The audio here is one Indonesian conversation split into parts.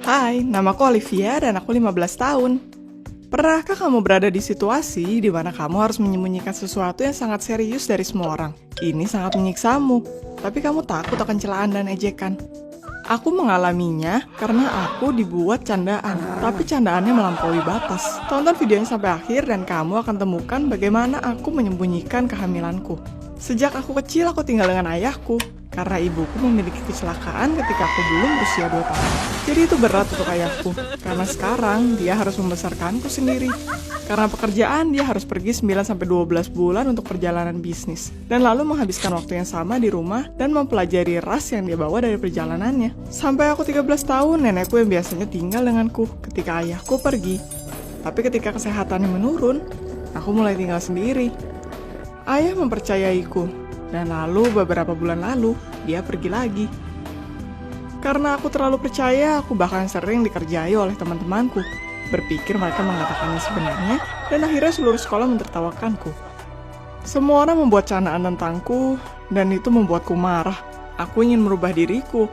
Hai, namaku Olivia dan aku 15 tahun. Pernahkah kamu berada di situasi di mana kamu harus menyembunyikan sesuatu yang sangat serius dari semua orang? Ini sangat menyiksamu, tapi kamu takut akan celaan dan ejekan. Aku mengalaminya karena aku dibuat candaan, tapi candaannya melampaui batas. Tonton videonya sampai akhir dan kamu akan temukan bagaimana aku menyembunyikan kehamilanku. Sejak aku kecil, aku tinggal dengan ayahku, karena ibuku memiliki kecelakaan ketika aku belum berusia 2 tahun. Jadi itu berat untuk ayahku, karena sekarang dia harus membesarkanku sendiri. Karena pekerjaan, dia harus pergi 9-12 bulan untuk perjalanan bisnis, dan lalu menghabiskan waktu yang sama di rumah dan mempelajari ras yang dia bawa dari perjalanannya. Sampai aku 13 tahun, nenekku yang biasanya tinggal denganku ketika ayahku pergi. Tapi ketika kesehatannya menurun, aku mulai tinggal sendiri. Ayah mempercayaiku, dan lalu beberapa bulan lalu, dia pergi lagi. Karena aku terlalu percaya, aku bahkan sering dikerjai oleh teman-temanku. Berpikir mereka mengatakannya sebenarnya, dan akhirnya seluruh sekolah mentertawakanku. Semua orang membuat candaan tentangku, dan itu membuatku marah. Aku ingin merubah diriku,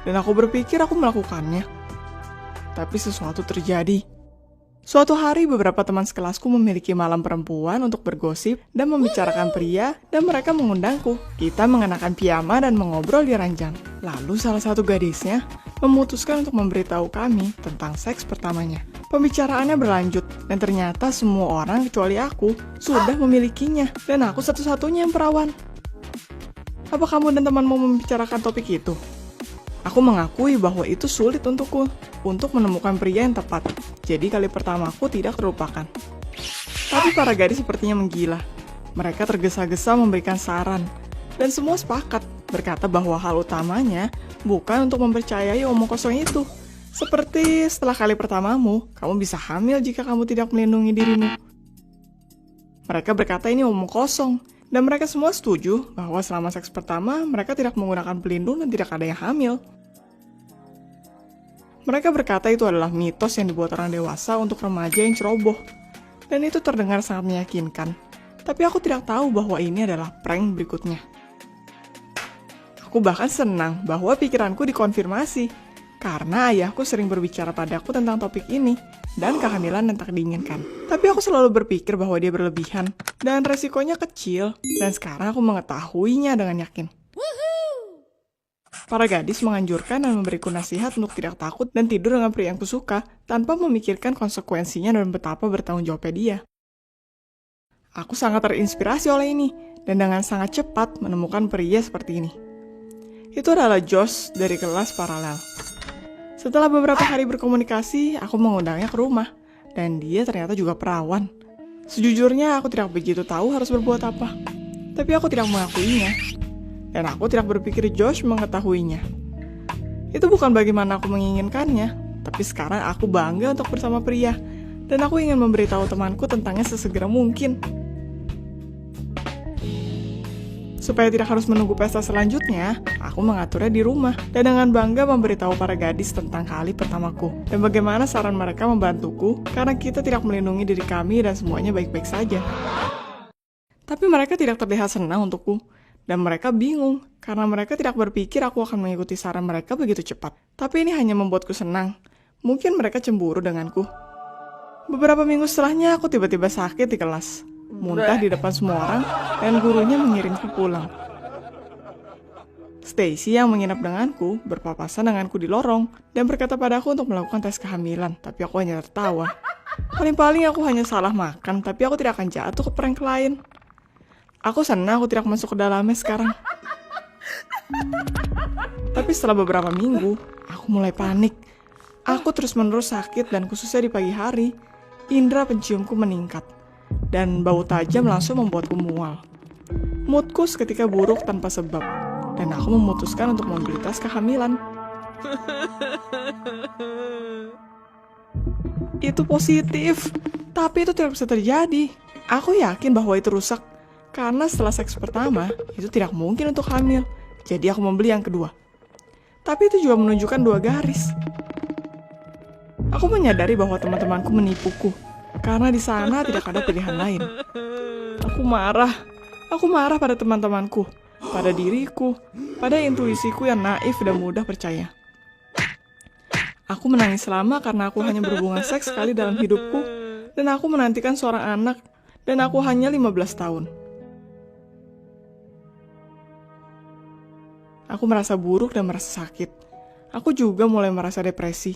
dan aku berpikir aku melakukannya. Tapi sesuatu terjadi. Suatu hari, beberapa teman sekelasku memiliki malam perempuan untuk bergosip dan membicarakan pria, dan mereka mengundangku. Kita mengenakan piyama dan mengobrol di ranjang. Lalu salah satu gadisnya memutuskan untuk memberitahu kami tentang seks pertamanya. Pembicaraannya berlanjut, dan ternyata semua orang kecuali aku sudah memilikinya, dan aku satu-satunya yang perawan. Apa kamu dan temanmu membicarakan topik itu? Aku mengakui bahwa itu sulit untukku untuk menemukan pria yang tepat. Jadi kali pertamaku tidak terlupakan. Tapi para gadis sepertinya menggila. Mereka tergesa-gesa memberikan saran. Dan semua sepakat berkata bahwa hal utamanya bukan untuk mempercayai omong kosong itu. Seperti setelah kali pertamamu, kamu bisa hamil jika kamu tidak melindungi dirimu. Mereka berkata ini omong kosong. Dan mereka semua setuju bahwa selama seks pertama, mereka tidak menggunakan pelindung dan tidak ada yang hamil. Mereka berkata itu adalah mitos yang dibuat orang dewasa untuk remaja yang ceroboh. Dan itu terdengar sangat meyakinkan. Tapi aku tidak tahu bahwa ini adalah prank berikutnya. Aku bahkan senang bahwa pikiranku dikonfirmasi. Karena ayahku sering berbicara padaku tentang topik ini. Dan kehamilan yang tak diinginkan. Tapi aku selalu berpikir bahwa dia berlebihan. Dan resikonya kecil. Dan sekarang aku mengetahuinya dengan yakin. Para gadis menganjurkan dan memberiku nasihat untuk tidak takut dan tidur dengan pria yang kusuka tanpa memikirkan konsekuensinya dan betapa bertanggung jawabnya dia. Aku sangat terinspirasi oleh ini dan dengan sangat cepat menemukan pria seperti ini. Itu adalah Josh dari kelas paralel. Setelah beberapa hari berkomunikasi, aku mengundangnya ke rumah dan dia ternyata juga perawan. Sejujurnya aku tidak begitu tahu harus berbuat apa, tapi aku tidak mengakuinya. Dan aku tidak berpikir Josh mengetahuinya. Itu bukan bagaimana aku menginginkannya, tapi sekarang aku bangga untuk bersama pria, dan aku ingin memberitahu temanku tentangnya sesegera mungkin. Supaya tidak harus menunggu pesta selanjutnya, aku mengaturnya di rumah, dan dengan bangga memberitahu para gadis tentang kali pertamaku, dan bagaimana saran mereka membantuku, karena kita tidak melindungi diri kami dan semuanya baik-baik saja. Tapi mereka tidak terlihat senang untukku. Dan mereka bingung, karena mereka tidak berpikir aku akan mengikuti saran mereka begitu cepat. Tapi ini hanya membuatku senang. Mungkin mereka cemburu denganku. Beberapa minggu setelahnya, aku tiba-tiba sakit di kelas. Muntah di depan semua orang, dan gurunya mengirimku pulang. Stacy yang menginap denganku, berpapasan denganku di lorong, dan berkata padaku untuk melakukan tes kehamilan, tapi aku hanya tertawa. Paling-paling aku hanya salah makan, tapi aku tidak akan jatuh ke prank lain. Aku senang aku tidak masuk ke dalamnya sekarang. Tapi setelah beberapa minggu, aku mulai panik. Aku terus-menerus sakit dan khususnya di pagi hari, indera penciumku meningkat. Dan bau tajam langsung membuatku mual. Moodku seketika buruk tanpa sebab. Dan aku memutuskan untuk membeli tes kehamilan. Itu positif, tapi itu tidak bisa terjadi. Aku yakin bahwa itu rusak. Karena setelah seks pertama, itu tidak mungkin untuk hamil. Jadi aku membeli yang kedua. Tapi itu juga menunjukkan 2 garis. Aku menyadari bahwa teman-temanku menipuku. Karena di sana tidak ada pilihan lain. Aku marah. Aku marah pada teman-temanku. Pada diriku. Pada intuisiku yang naif dan mudah percaya. Aku menangis lama karena aku hanya berhubungan seks sekali dalam hidupku, dan aku menantikan seorang anak, dan aku hanya 15 tahun. Aku merasa buruk dan merasa sakit. Aku juga mulai merasa depresi.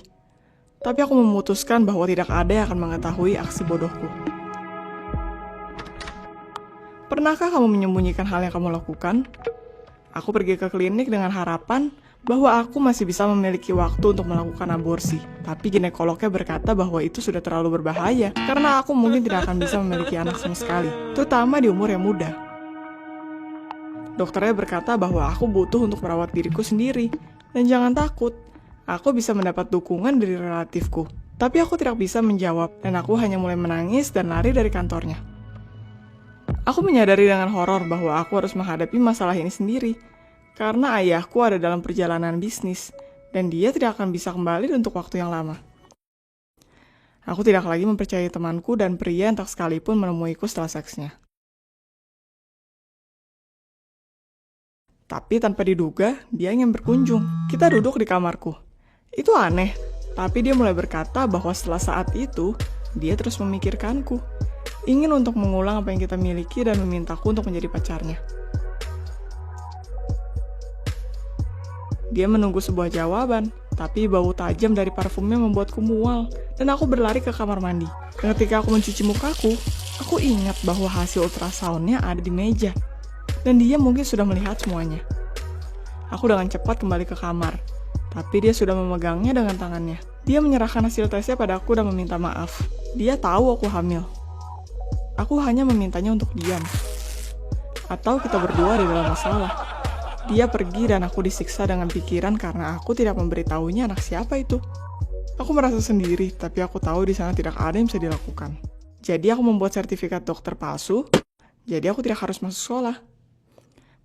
Tapi aku memutuskan bahwa tidak ada yang akan mengetahui aksi bodohku. Pernahkah kamu menyembunyikan hal yang kamu lakukan? Aku pergi ke klinik dengan harapan bahwa aku masih bisa memiliki waktu untuk melakukan aborsi. Tapi ginekolognya berkata bahwa itu sudah terlalu berbahaya, karena aku mungkin tidak akan bisa memiliki anak sama sekali, terutama di umur yang muda. Dokternya berkata bahwa aku butuh untuk merawat diriku sendiri, dan jangan takut, aku bisa mendapat dukungan dari relatifku. Tapi aku tidak bisa menjawab, dan aku hanya mulai menangis dan lari dari kantornya. Aku menyadari dengan horor bahwa aku harus menghadapi masalah ini sendiri, karena ayahku ada dalam perjalanan bisnis, dan dia tidak akan bisa kembali untuk waktu yang lama. Aku tidak lagi mempercayai temanku dan pria yang tak sekalipun menemuiku setelah seksnya. Tapi tanpa diduga, dia ingin berkunjung. Kita duduk di kamarku. Itu aneh, tapi dia mulai berkata bahwa setelah saat itu, dia terus memikirkanku. Ingin untuk mengulang apa yang kita miliki dan memintaku untuk menjadi pacarnya. Dia menunggu sebuah jawaban, tapi bau tajam dari parfumnya membuatku mual, dan aku berlari ke kamar mandi. Dan ketika aku mencuci mukaku, aku ingat bahwa hasil ultrasoundnya ada di meja, dan dia mungkin sudah melihat semuanya. Aku dengan cepat kembali ke kamar, tapi dia sudah memegangnya dengan tangannya. Dia menyerahkan hasil tesnya padaku dan meminta maaf. Dia tahu aku hamil. Aku hanya memintanya untuk diam. Atau kita berdua di dalam masalah. Dia pergi dan aku disiksa dengan pikiran karena aku tidak memberitahunya anak siapa itu. Aku merasa sendiri, tapi aku tahu di sana tidak ada yang bisa dilakukan. Jadi aku membuat sertifikat dokter palsu, jadi aku tidak harus masuk sekolah.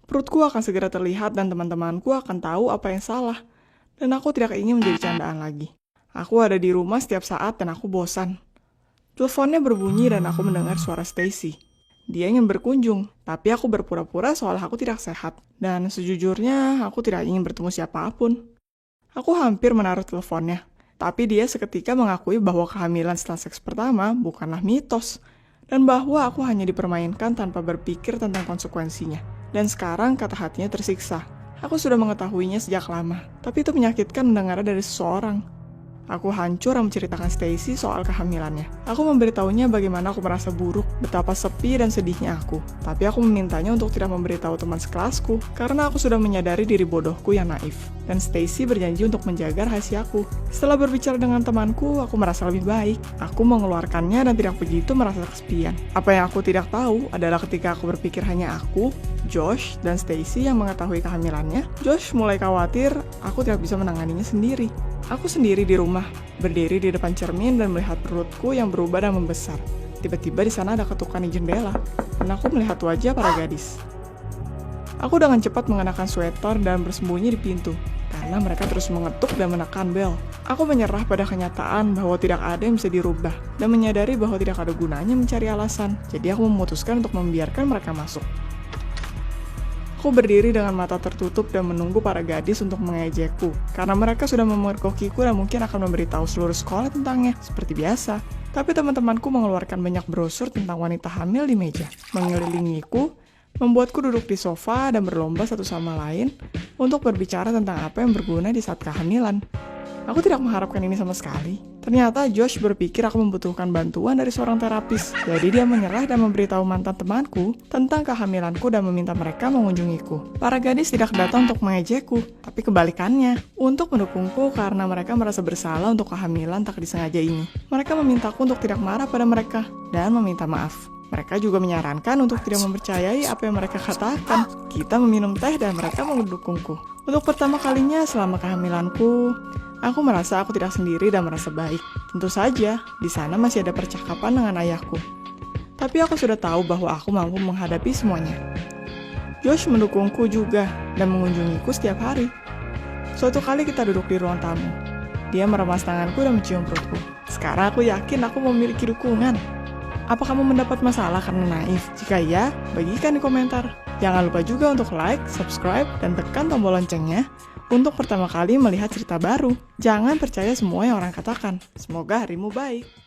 Perutku akan segera terlihat dan teman-temanku akan tahu apa yang salah. Dan aku tidak ingin menjadi candaan lagi. Aku ada di rumah setiap saat dan aku bosan. Teleponnya berbunyi dan aku mendengar suara Stacy. Dia ingin berkunjung, tapi aku berpura-pura soal aku tidak sehat. Dan sejujurnya, aku tidak ingin bertemu siapapun. Aku hampir menaruh teleponnya, tapi dia seketika mengakui bahwa kehamilan setelah seks pertama bukanlah mitos, dan bahwa aku hanya dipermainkan tanpa berpikir tentang konsekuensinya. Dan sekarang kata hatinya tersiksa. Aku sudah mengetahuinya sejak lama, tapi itu menyakitkan mendengarnya dari seseorang. Aku hancur menceritakan Stacy soal kehamilannya. Aku memberitahunya bagaimana aku merasa buruk, betapa sepi dan sedihnya aku. Tapi aku memintanya untuk tidak memberitahu teman sekelasku, karena aku sudah menyadari diri bodohku yang naif. Dan Stacy berjanji untuk menjaga rahasiaku. Setelah berbicara dengan temanku, aku merasa lebih baik. Aku mengeluarkannya dan tidak begitu merasa kesepian. Apa yang aku tidak tahu adalah ketika aku berpikir hanya aku, Josh, dan Stacy yang mengetahui kehamilannya, Josh mulai khawatir aku tidak bisa menanganinya sendiri. Aku sendiri di rumah, berdiri di depan cermin dan melihat perutku yang berubah dan membesar. Tiba-tiba di sana ada ketukan di jendela, dan aku melihat wajah para gadis. Aku dengan cepat mengenakan sweater dan bersembunyi di pintu, karena mereka terus mengetuk dan menekan bel. Aku menyerah pada kenyataan bahwa tidak ada yang bisa dirubah, dan menyadari bahwa tidak ada gunanya mencari alasan. Jadi aku memutuskan untuk membiarkan mereka masuk. Aku berdiri dengan mata tertutup dan menunggu para gadis untuk mengejekku, karena mereka sudah memergokiku dan mungkin akan memberitahu seluruh sekolah tentangnya, seperti biasa. Tapi teman-temanku mengeluarkan banyak brosur tentang wanita hamil di meja, mengelilingiku, membuatku duduk di sofa dan berlomba satu sama lain untuk berbicara tentang apa yang berguna di saat kehamilan. Aku tidak mengharapkan ini sama sekali. Ternyata Josh berpikir aku membutuhkan bantuan dari seorang terapis. Jadi dia menyerah dan memberitahu mantan temanku tentang kehamilanku dan meminta mereka mengunjungiku. Para gadis tidak datang untuk mengejekku, tapi kebalikannya, untuk mendukungku karena mereka merasa bersalah untuk kehamilan tak disengaja ini. Mereka memintaku untuk tidak marah pada mereka dan meminta maaf. Mereka juga menyarankan untuk tidak mempercayai apa yang mereka katakan. Kita meminum teh dan mereka mendukungku. Untuk pertama kalinya selama kehamilanku, aku merasa aku tidak sendiri dan merasa baik. Tentu saja, di sana masih ada percakapan dengan ayahku. Tapi aku sudah tahu bahwa aku mampu menghadapi semuanya. Josh mendukungku juga dan mengunjungiku setiap hari. Suatu kali kita duduk di ruang tamu. Dia meremas tanganku dan mencium perutku. Sekarang aku yakin aku memiliki dukungan. Apa kamu mendapat masalah karena naif? Jika iya, bagikan di komentar. Jangan lupa juga untuk like, subscribe, dan tekan tombol loncengnya untuk pertama kali melihat cerita baru. Jangan percaya semua yang orang katakan. Semoga harimu baik.